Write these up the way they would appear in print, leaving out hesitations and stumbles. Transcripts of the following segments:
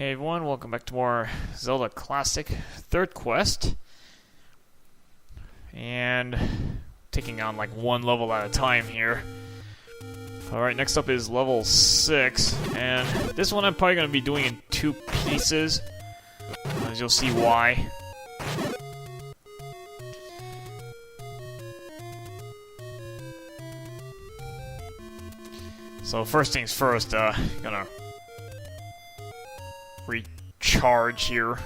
Hey everyone, welcome back to more Zelda Classic third quest. And taking on like one level at a time here. Alright, next up is level 6. And this one I'm probably going to be doing in two pieces. As you'll see why. So first things first, gonna recharge here.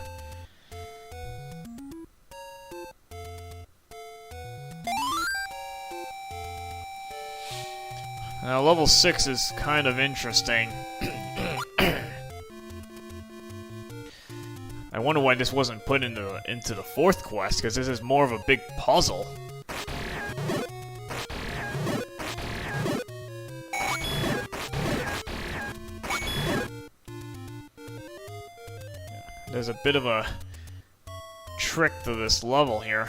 Now level 6 is kind of interesting. I wonder why this wasn't put into the fourth quest, because this is more of a big puzzle. There's a bit of a trick to this level here.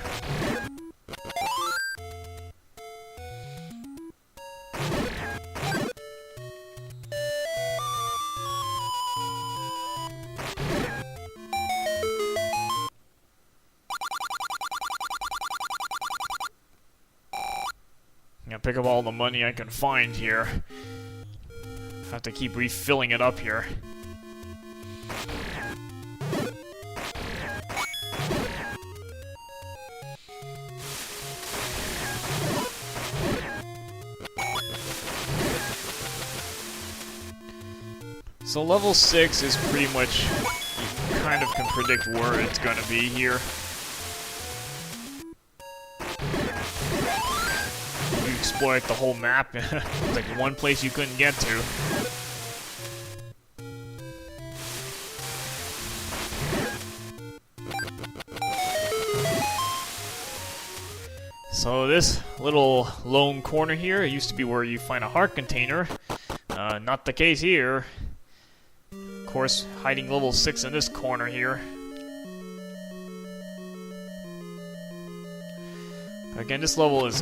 I'm gonna pick up all the money I can find here. Have to keep refilling it up here. So level 6 is pretty much, you kind of can predict where it's gonna be here. You explored the whole map, like one place you couldn't get to. So this little lone corner here, it used to be where you find a heart container. Not the case here. Of course, hiding level 6 in this corner here. Again, this level is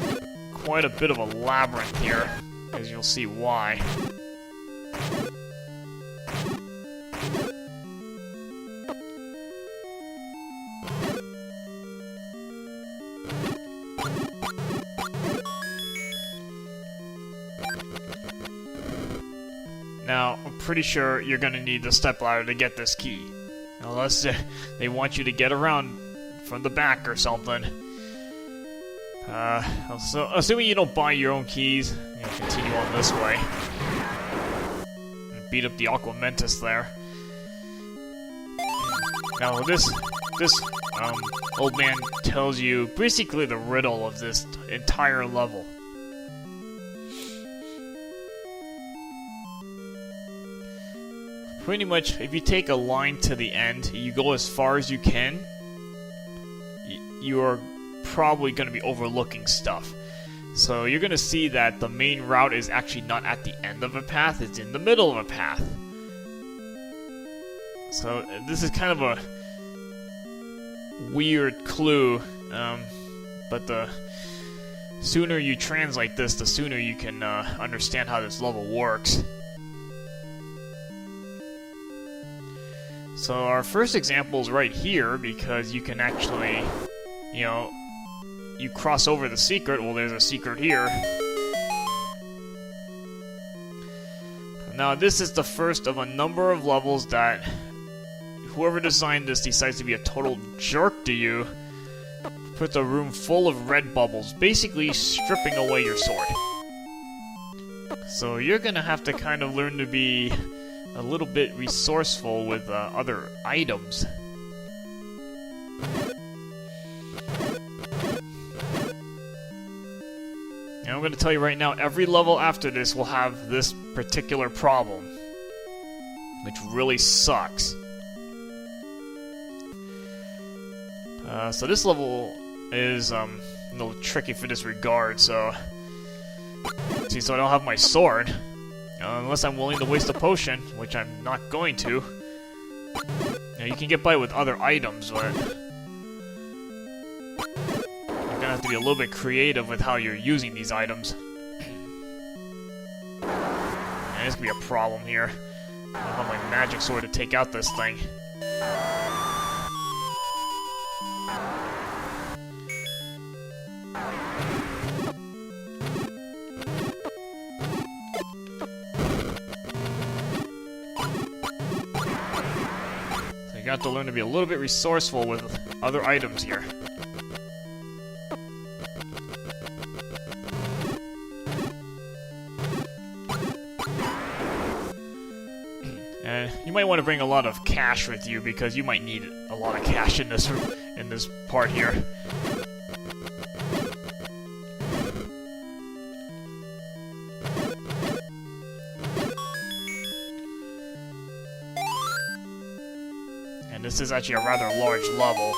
quite a bit of a labyrinth here, as you'll see why. Now, I'm pretty sure you're gonna need the stepladder to get this key. Unless they want you to get around from the back or something. So, assuming you don't buy your own keys, I'm gonna continue on this way. And beat up the Aqua Mentis there. Now, this old man tells you basically the riddle of this entire level. Pretty much, if you take a line to the end, you go as far as you can, you are probably going to be overlooking stuff. So you're going to see that the main route is actually not at the end of a path, it's in the middle of a path. So this is kind of a weird clue, but the sooner you translate this, the sooner you can understand how this level works. So our first example is right here, because you can actually, you cross over the secret. Well, there's a secret here. Now, this is the first of a number of levels that whoever designed this decides to be a total jerk to you. Puts a room full of red bubbles, basically stripping away your sword. So you're gonna have to kind of learn to be a little bit resourceful with other items. And I'm going to tell you right now, every level after this will have this particular problem, which really sucks. So this level is a little tricky for this regard, so I don't have my sword. Unless I'm willing to waste a potion, which I'm not going to. You can get by with other items, but you're gonna have to be a little bit creative with how you're using these items. And this could be a problem here. I don't have my magic sword to take out this thing. So you got to learn to be a little bit resourceful with other items here. And you might want to bring a lot of cash with you because you might need a lot of cash in this part here. And this is actually a rather large level.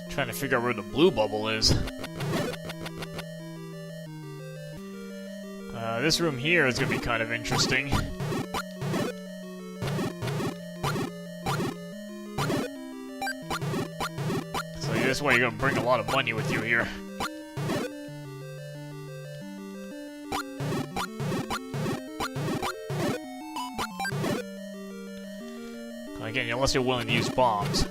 Trying to figure out where the blue bubble is. This room here is going to be kind of interesting. So this way you're going to bring a lot of money with you here. Again, unless you're willing to use bombs.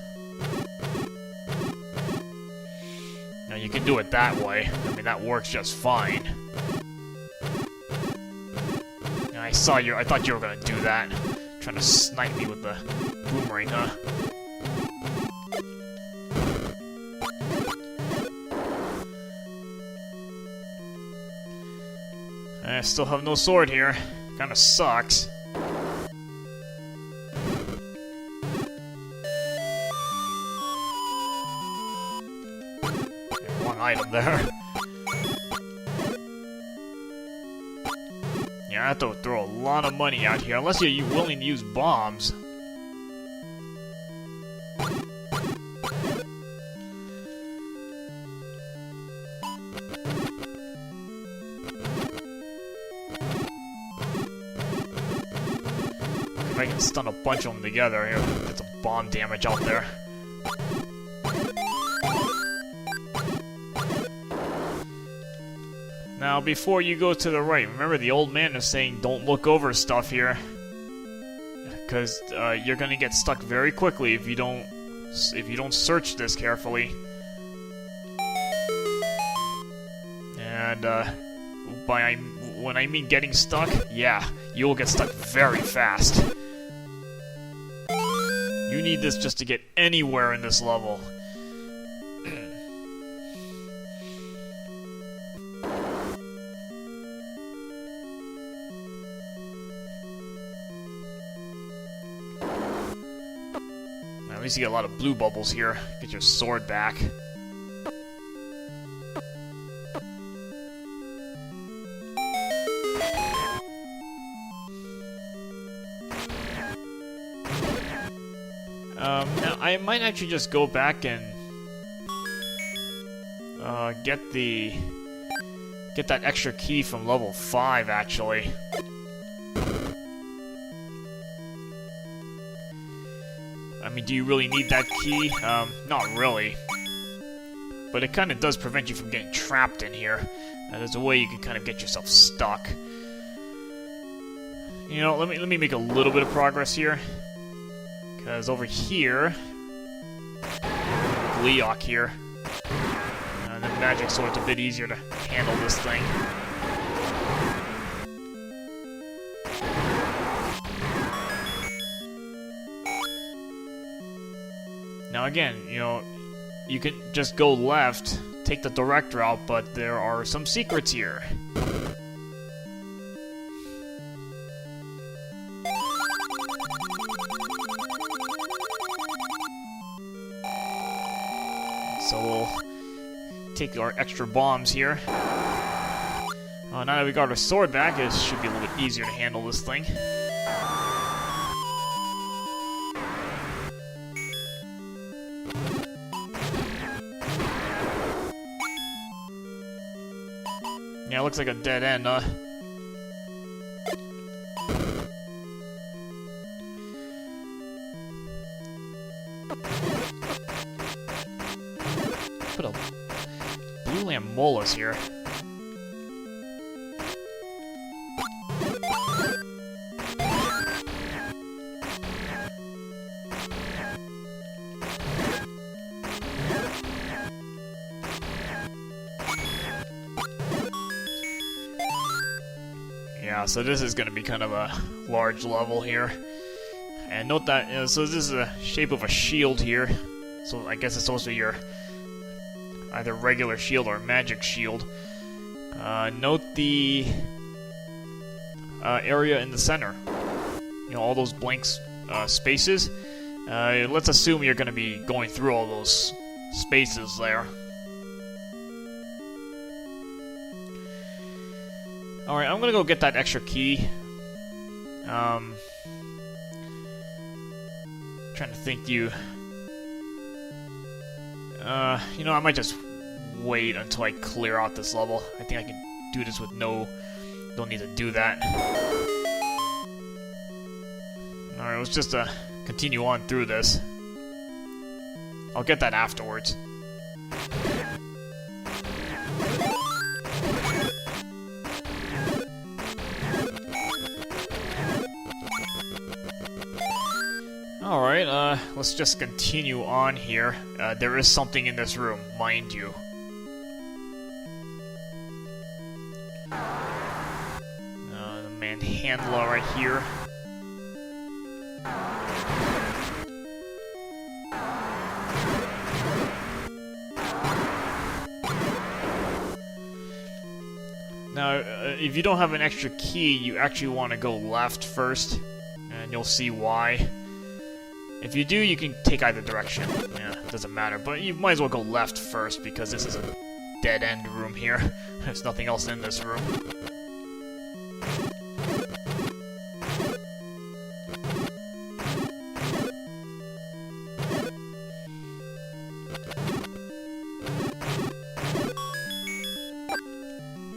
Now you can do it that way. I mean, that works just fine. I thought you were gonna do that. Trying to snipe me with the boomerang, huh? I still have no sword here. Kinda sucks. One item there. I have to throw a lot of money out here, unless you're willing to use bombs. If I can stun a bunch of them together, here, get some bomb damage out there. Now, before you go to the right, remember the old man is saying don't look over stuff here. Because you're gonna get stuck very quickly if you don't search this carefully. And when I mean getting stuck, yeah, you will get stuck very fast. You need this just to get anywhere in this level. At least you get a lot of blue bubbles here. Get your sword back. Now I might actually just go back and get that extra key from level 5 actually. I mean, do you really need that key? Not really. But it kind of does prevent you from getting trapped in here. There's a way you can kind of get yourself stuck. You know, let me make a little bit of progress here. Because over here... Gleeok here. And the magic sword's a bit easier to handle this thing. Now again, you know, you can just go left, take the direct route, but there are some secrets here. So we'll take our extra bombs here. Now that we got our sword back, it should be a little bit easier to handle this thing. Yeah, it looks like a dead end, Put a blue lamb molus this here. Yeah, so this is going to be kind of a large level here. And note that, so this is the shape of a shield here. So I guess it's supposed to be your either regular shield or magic shield. Note the area in the center. You know, all those blank spaces. Let's assume you're going to be going through all those spaces there. Alright, I'm gonna go get that extra key. Trying to think you know, I might just wait until I clear out this level. I think I can do this with don't need to do that. Alright, let's just continue on through this. I'll get that afterwards. Alright, let's just continue on here. There is something in this room, mind you. The manhandler right here. Now, if you don't have an extra key, you actually want to go left first, and you'll see why. If you do, you can take either direction. Yeah, it doesn't matter. But you might as well go left first, because this is a dead-end room here. There's nothing else in this room.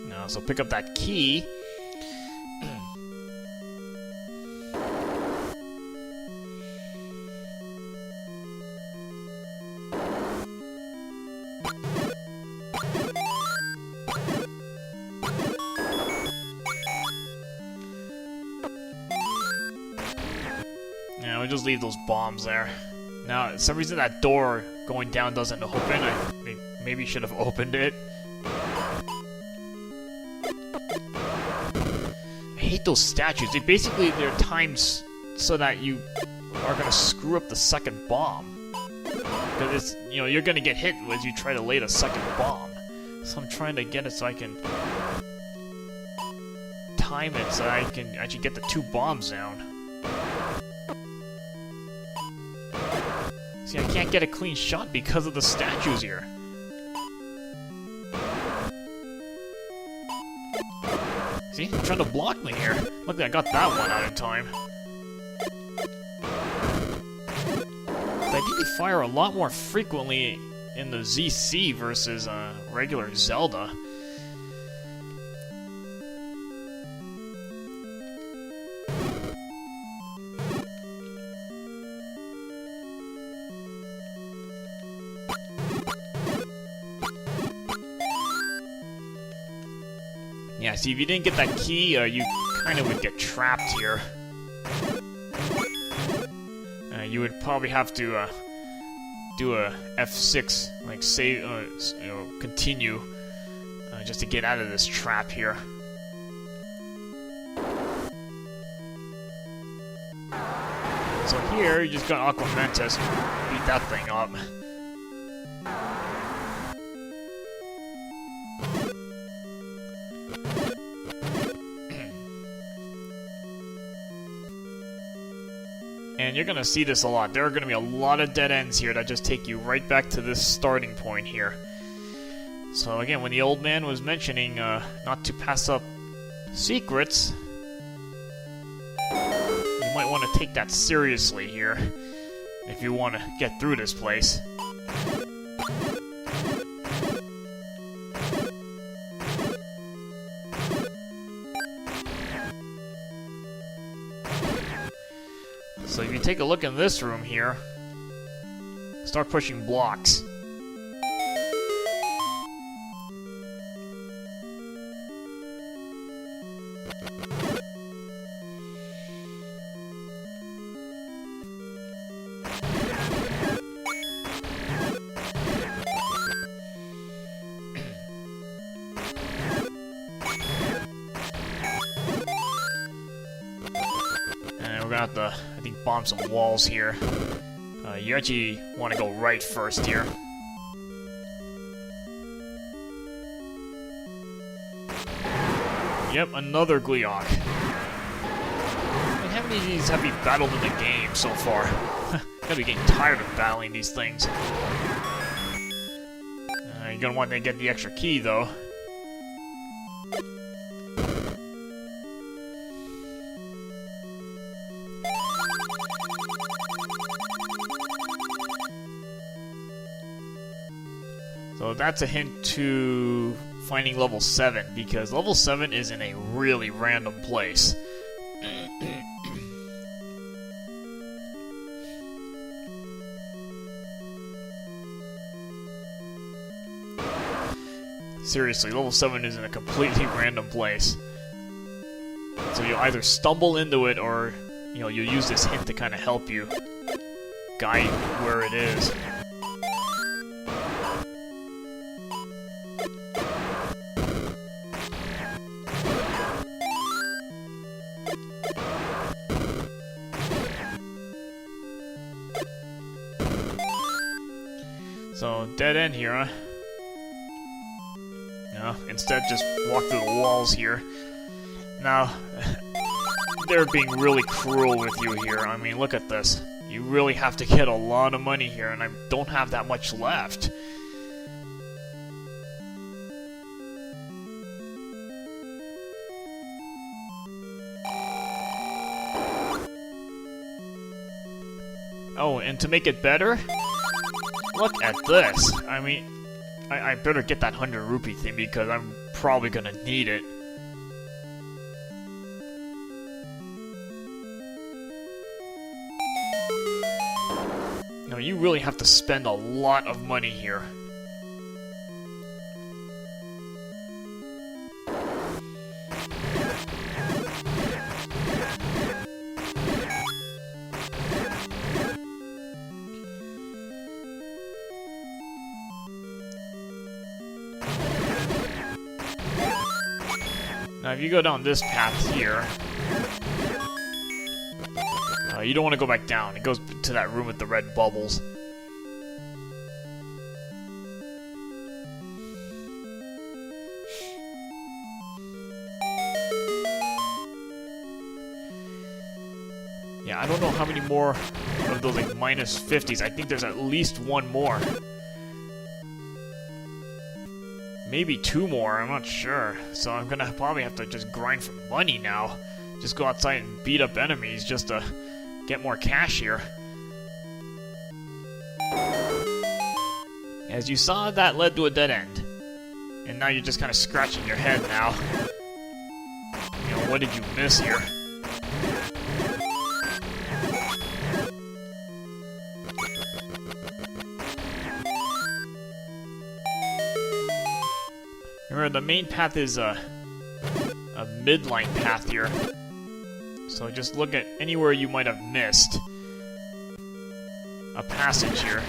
Now, so pick up that key. Yeah, we'll just leave those bombs there. Now, for some reason that door going down doesn't open. I maybe should have opened it. I hate those statues. They're timed so that you are gonna screw up the second bomb. Because it's, you know, you're gonna get hit as you try to lay the second bomb. So I'm trying to get it so I can time it so I can actually get the 2 bombs down. See, I can't get a clean shot because of the statues here. See, they're trying to block me here. Luckily I got that one out in time. But I think they fire a lot more frequently in the ZC versus regular Zelda. Yeah, see, if you didn't get that key, you kind of would get trapped here. You would probably have to do a F6, like save, you know, continue, just to get out of this trap here. So here, you just got Aqua Mantis, beat that thing up. And you're gonna see this a lot. There are gonna be a lot of dead ends here that just take you right back to this starting point here. So again, when the old man was mentioning not to pass up secrets, you might want to take that seriously here if you want to get through this place. So if you take a look in this room here, start pushing blocks. gonna have to, I think, bomb some walls here. You actually want to go right first here. Yep, another Gleeok. How many of these have you battled in the game so far? Gotta be getting tired of battling these things. You're gonna want to get the extra key, though. So that's a hint to finding level 7, because level 7 is in a really random place. Seriously, level 7 is in a completely random place. So you'll either stumble into it or, you know, you'll use this hint to kind of help you guide where it is. So, dead end here, huh? No, instead just walk through the walls here. Now, they're being really cruel with you here. I mean, look at this. You really have to get a lot of money here, and I don't have that much left. Oh, and to make it better, look at this. I mean, I better get that 100 rupee thing because I'm probably gonna need it. No, you really have to spend a lot of money here. Now, if you go down this path here, you don't want to go back down. It goes to that room with the red bubbles. Yeah, I don't know how many more of those like minus 50s. I think there's at least one more. Maybe 2 more, I'm not sure. So I'm gonna probably have to just grind for money now. Just go outside and beat up enemies just to get more cash here. As you saw, that led to a dead end. And now you're just kind of scratching your head now. You know, what did you miss here? Remember, the main path is a midline path here. So just look at anywhere you might have missed a passage here.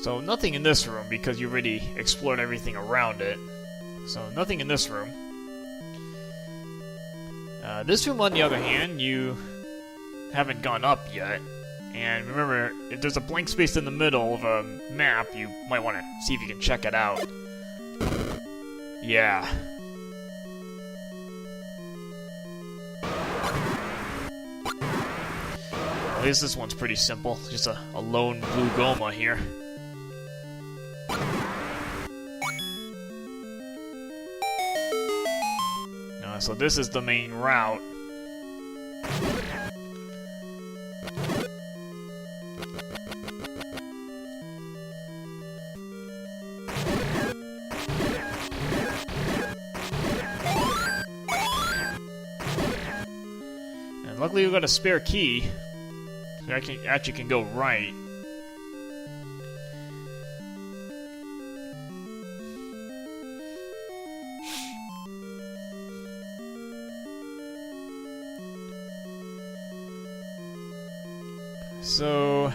So nothing in this room because you already explored everything around it. So nothing in this room. This room, on the other hand, you haven't gone up yet. And remember, if there's a blank space in the middle of a map, you might want to see if you can check it out. Yeah. At least this one's pretty simple. Just a lone blue Goma here. So this is the main route. And luckily we've got a spare key. So I actually can go right. So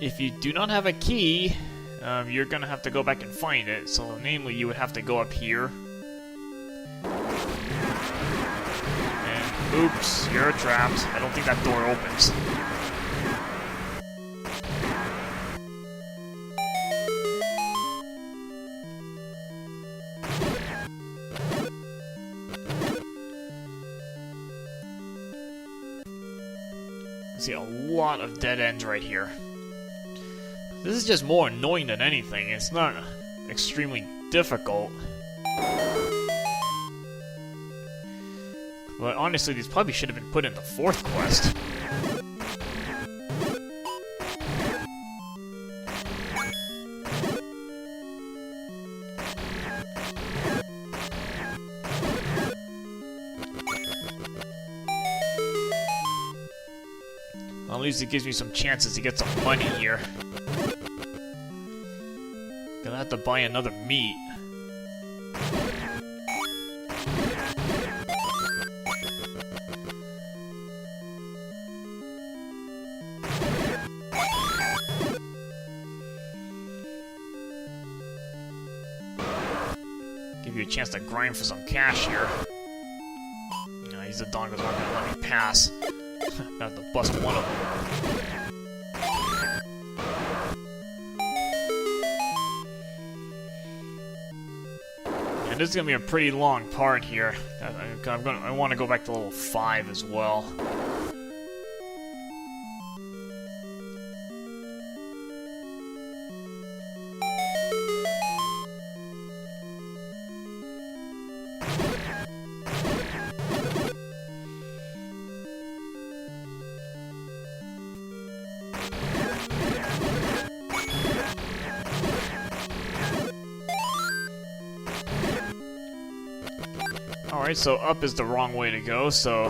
if you do not have a key, you're gonna have to go back and find it. So namely, you would have to go up here. And oops, you're trapped. I don't think that door opens. See a lot of dead ends right here. This is just more annoying than anything. It's not extremely difficult. But honestly, these probably should have been put in the 4th quest. Well, at least it gives me some chances to get some money here. Gonna have to buy another meat. Give you a chance to grind for some cash here. No, these Dongos aren't gonna let me pass. I have to bust one of them. And this is gonna be a pretty long part here. I want to go back to level 5 as well. Alright, so up is the wrong way to go, so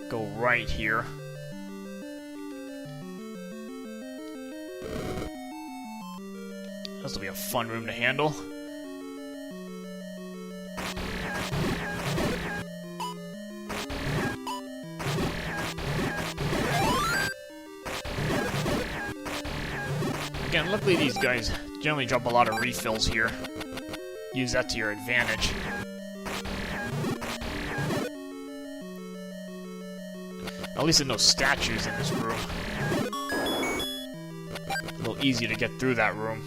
go right here. This will be a fun room to handle. Again, luckily these guys generally drop a lot of refills here. Use that to your advantage. At least there's no statues in this room. A little easy to get through that room.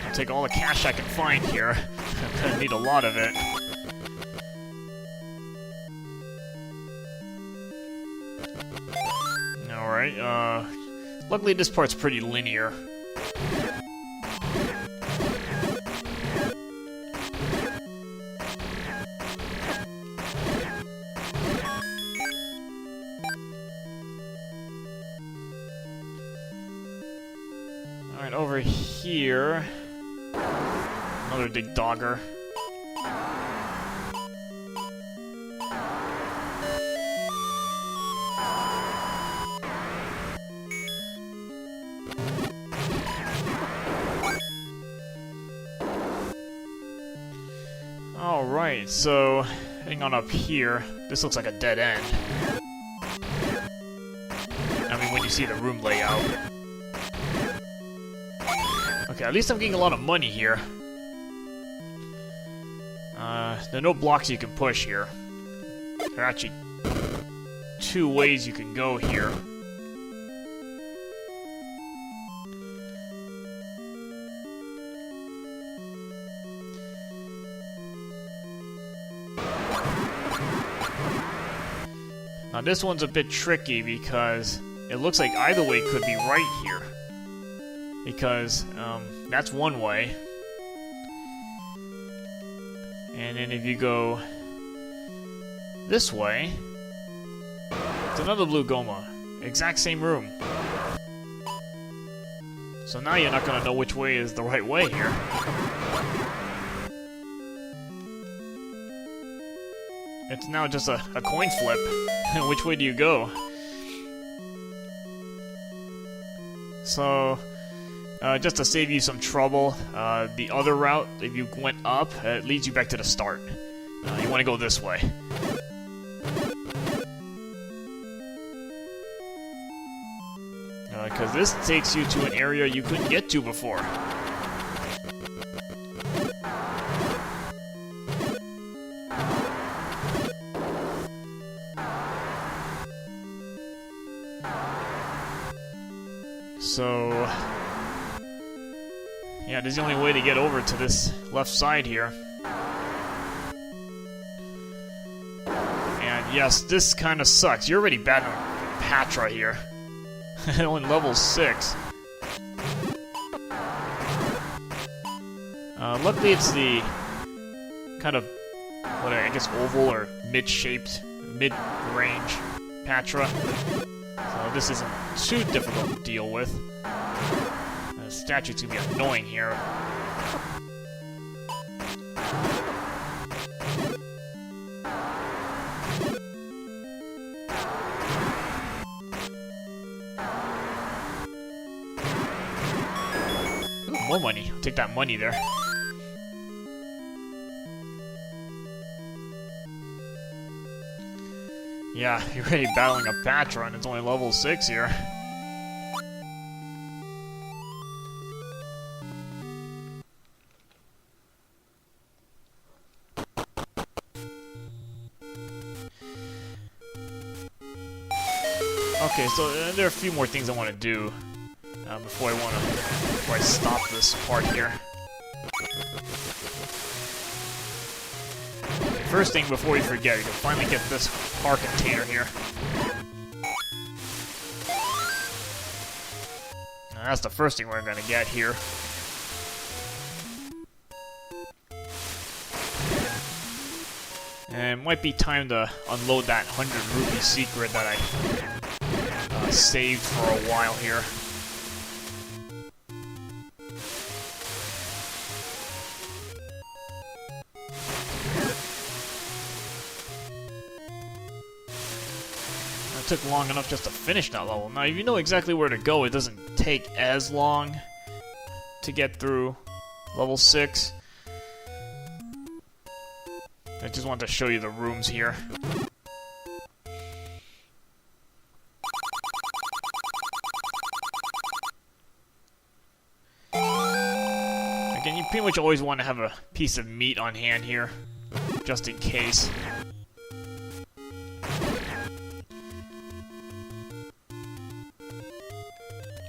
I'll take all the cash I can find here. I'm gonna need a lot of it. Alright, luckily this part's pretty linear. Alright, over here... Another big dogger. Alright, so heading on up here, this looks like a dead end. I mean, when you see the room layout. Okay, at least I'm getting a lot of money here. There are no blocks you can push here. There are actually 2 ways you can go here. Now this one's a bit tricky because it looks like either way could be right here. Because that's one way. And then if you go this way, it's another blue Goma. Exact same room. So now you're not gonna know which way is the right way here. It's now just a coin flip. Which way do you go? So, just to save you some trouble, the other route, if you went up, it leads you back to the start. You want to go this way. Because this takes you to an area you couldn't get to before. So, yeah, this is the only way to get over to this left side here. And yes, this kind of sucks. You're already battling Patra here. Only level 6. Luckily it's the kind of, what I guess, oval or mid-shaped, mid-range Patra. So this isn't too difficult to deal with. The statue's gonna be annoying here. Ooh, more money. I'll take that money there. Yeah, you're already battling a Patra and it's only level 6 here. Okay, so there are a few more things I want to do before I stop this part here. First thing, before you forget, you can finally get this car container here. Now, that's the first thing we're gonna get here. And it might be time to unload that 100 rupee secret that I saved for a while here. Took long enough just to finish that level. Now, if you know exactly where to go, it doesn't take as long to get through level 6. I just wanted to show you the rooms here. Again, you pretty much always want to have a piece of meat on hand here, just in case.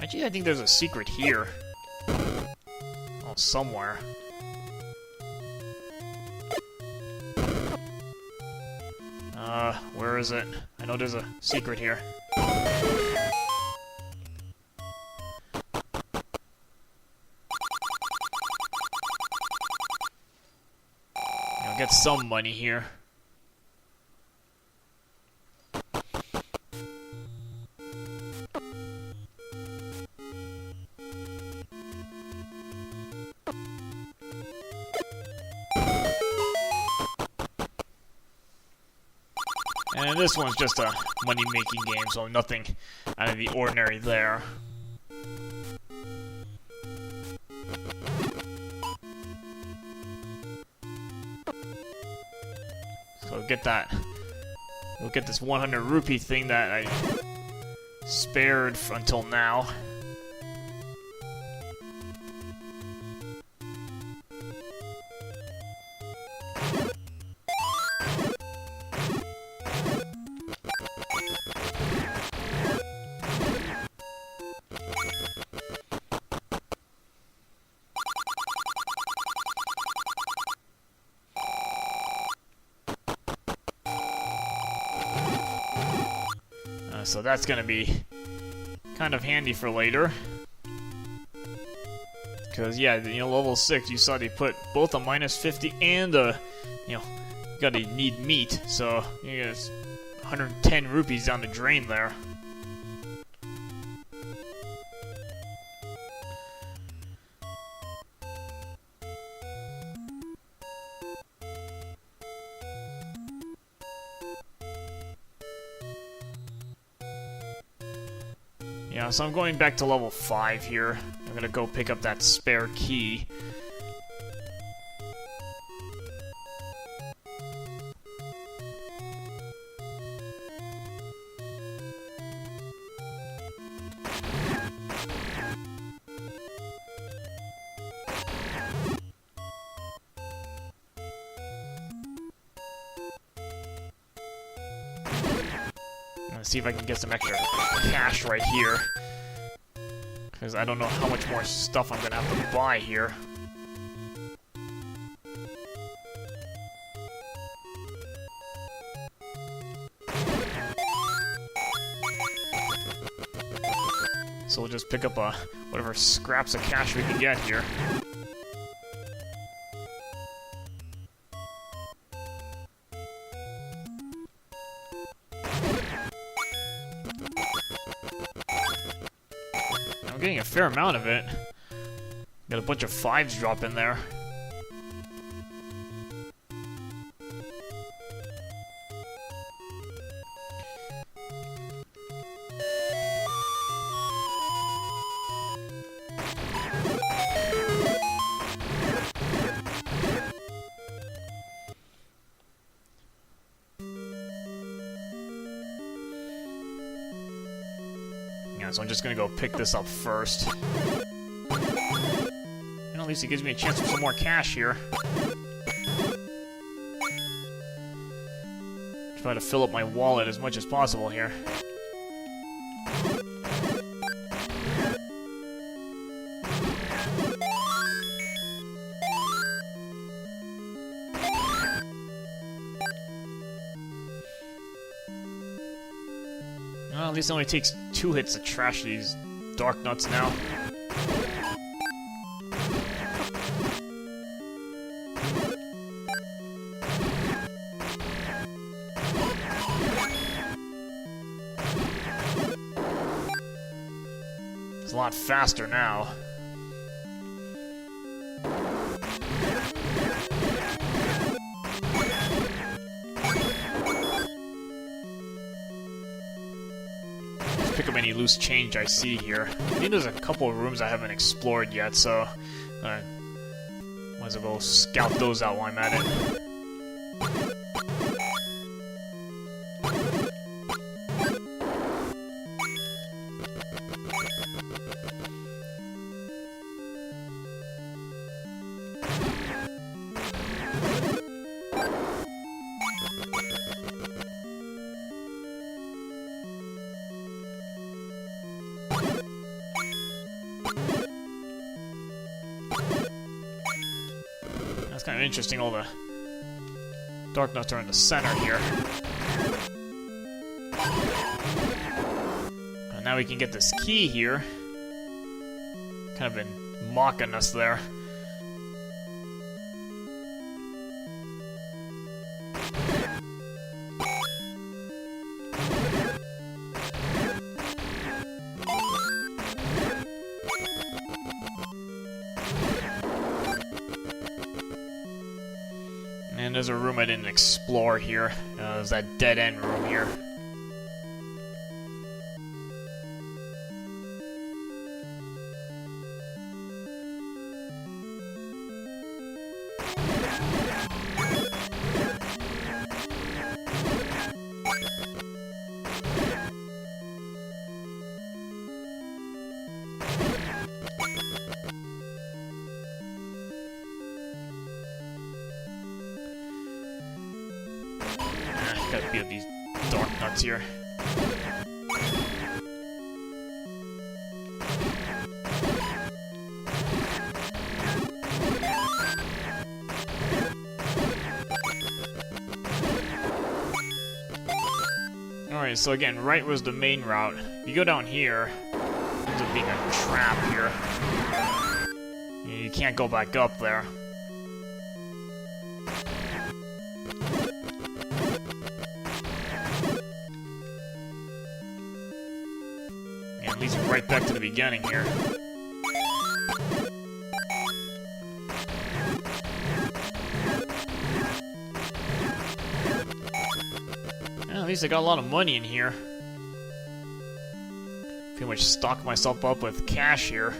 Actually, I think there's a secret here. Oh, somewhere. Where is it? I know there's a secret here. I'll get some money here. And this one's just a money-making game, so nothing out of the ordinary there. So get that. We'll get this 100 rupee thing that I spared until now. So that's gonna be kind of handy for later. Because, yeah, level 6, you saw they put both a minus 50 and a, you gotta need meat. So, you get 110 rupees down the drain there. Yeah, so I'm going back to level 5 here. I'm gonna go pick up that spare key. Let's see if I can get some extra cash right here. Because I don't know how much more stuff I'm going to have to buy here. So we'll just pick up whatever scraps of cash we can get here. I'm getting a fair amount of it. Got a bunch of 5s drop in there. So I'm just gonna go pick this up first. And at least it gives me a chance for some more cash here. Try to fill up my wallet as much as possible here. Well, at least it only takes 2 hits to trash these dark nuts now. It's a lot faster now. Pick up any loose change I see here. I think there's a couple of rooms I haven't explored yet, so might as well go scout those out while I'm at it. That's kind of interesting, all the dark nuts are in the center here. And now we can get this key here. Kind of been mocking us there. And there's a room I didn't explore here. There's that dead-end room here. Gotta beat up these dark nuts here. Alright, so again, right was the main route. If you go down here, it ends up being a trap here. You can't go back up there. It leads you right back to the beginning here. Well, at least I got a lot of money in here. pretty much stock myself up with cash here.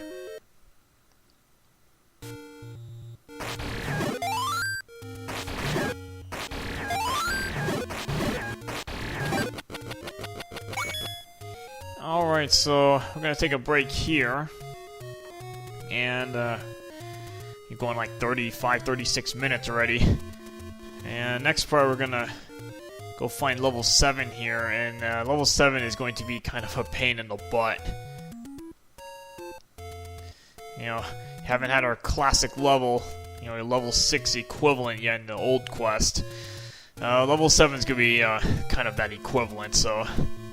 Alright, so we're gonna take a break here. And you're going like 35, 36 minutes already. And next part we're gonna go find level 7 here, and level 7 is going to be kind of a pain in the butt. You know, haven't had our classic level, you know, level 6 equivalent yet in the old quest. Level 7 is gonna be kind of that equivalent, so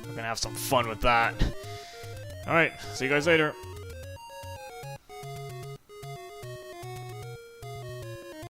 we're gonna have some fun with that. Alright, see you guys later.